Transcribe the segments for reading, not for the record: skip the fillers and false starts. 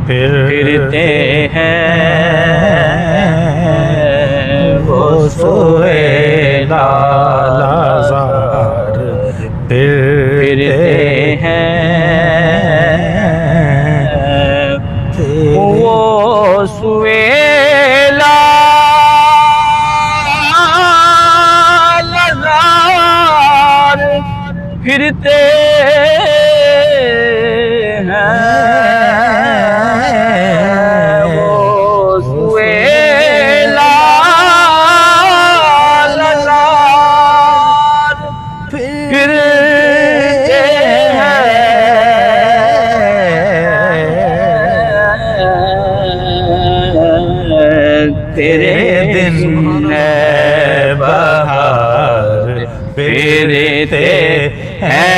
پھرتے ہیں وہ سوئے لالازار پھرتے ہیں وہ سوئے لالازار پھرتے تیرے دن ہے بہار پھرتے ہیں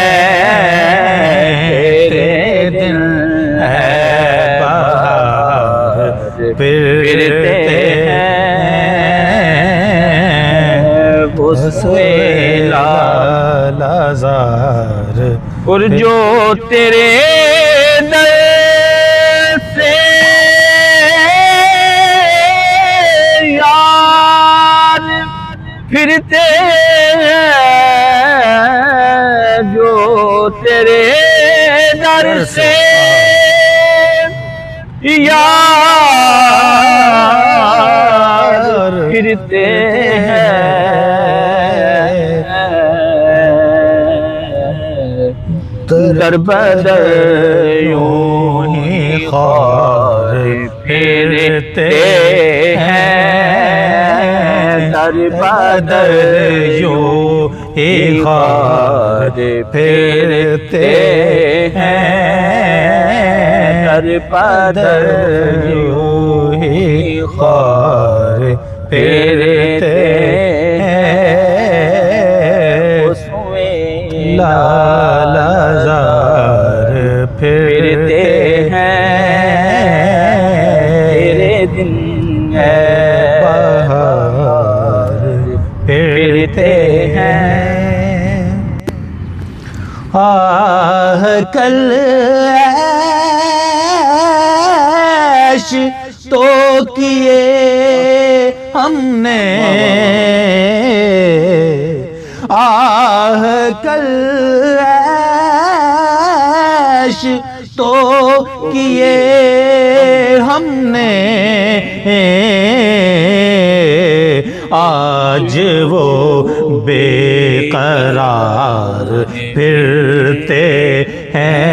تیرے دن ہے بہار پھرتے ہیں وہ سوئے لالازار اور جو تیرے در سے پھرتے ہیں جو تیرے در سے یار پھرتے ہیں در بدر یوں ہی خار پھرتے ہیں در بدر یوں ہی خار پھرتے ہیں در بدر یوں ہی خار پھرتے ہیں وہ سوئے لالازار پھرتے ہیں تیرے دن ہے پھرتے ہیں آہ کل عیش تو کیے ہم نے آہ کل عیش تو کیے ہم نے آج وہ بے قرار پھرتے ہیں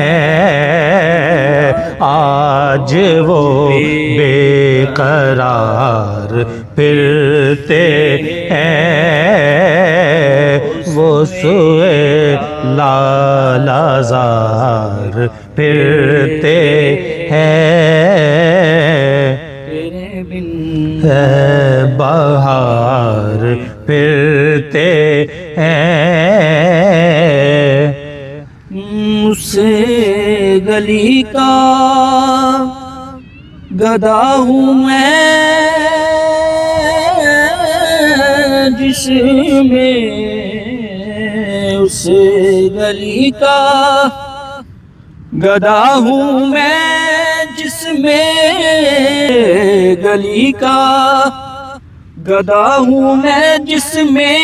آج وہ بے قرار پھرتے ہیں وہ سوئے لالازار پھرتے ہیں بہار پھرتے ہیں اس گلی کا گدا ہوں میں جس میں اس گلی کا گدا ہوں میں جس میں گلی کا گدا ہوں میں جس میں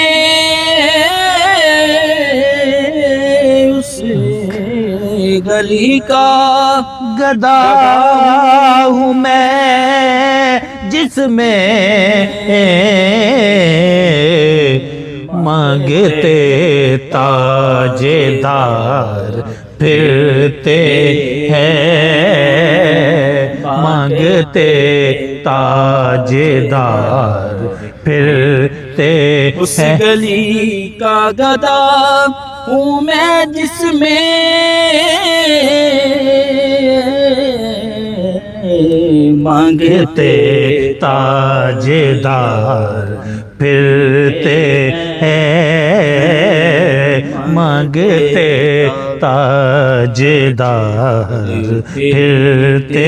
اس گلی کا گدا ہوں میں جس میں مانگتے تاجدار پھرتے ہیں مانگتے تاجدار پھرتے اس گلی کا گدا ہوں میں جس میں مانگتے تاجدار پھرتے ہیں مانگتے تاجدار پھرتے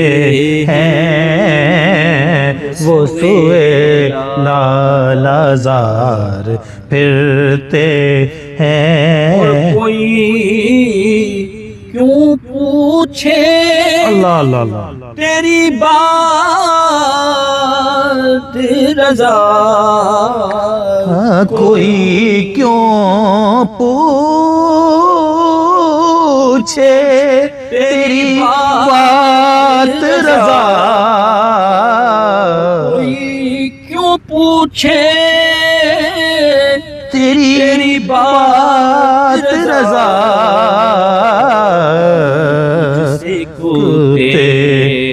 ہیں وہ سوئے لالازار پھرتے ہیں. اور کوئی پوچھے اللہ اللہ اللہ تیری بات رضا کوئی کیوں پوچھے تیری بات رضا کوئی کیوں پوچھے تیری بات رضا سے کوتے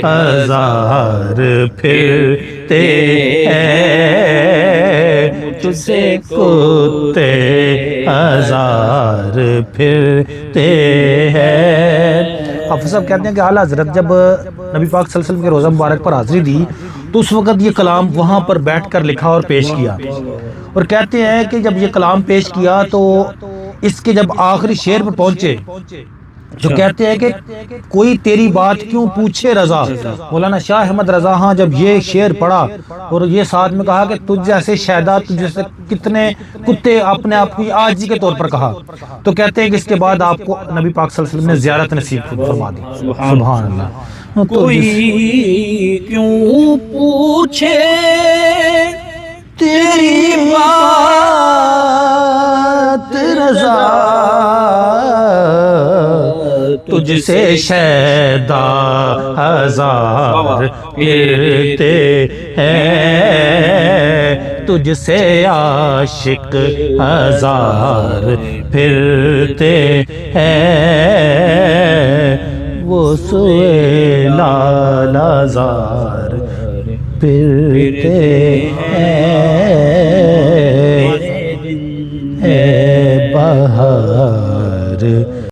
ہزار پھرتے ہیں تجھ سے کوتے ہزار پھرتے ہیں۔ حافظ صاحب کہتے ہیں کہ اعلیٰ حضرت جب نبی پاک صلی اللہ علیہ وسلم کے روزہ مبارک پر حاضری دی تو اس وقت یہ کلام وہاں پر بیٹھ کر لکھا اور پیش کیا، اور کہتے ہیں کہ جب یہ کلام پیش کیا تو اس کے جب آخری شعر پر پہنچے جو کہتے ہیں کہ کوئی تیری بات کیوں پوچھے رضا، مولانا شاہ احمد رضا ہاں جب یہ شعر پڑھا اور یہ ساتھ میں کہا کہ تجھ جیسے شہدا تجھ جیسے کتنے کتے اپنے آپ کی عاجزی کے طور پر کہا، تو کہتے ہیں کہ اس کے بعد آپ کو نبی پاک صلی اللہ علیہ وسلم نے زیارت نصیب فرما دی۔ سبحان اللہ۔ کوئی کیوں پوچھے تیری بات رضا تجھ سے شیدا ہزار پھرتے ہیں تجھ سے عاشق ہزار پھرتے ہیں وہ سوئے لال ہزار پھرتے ہیں بہار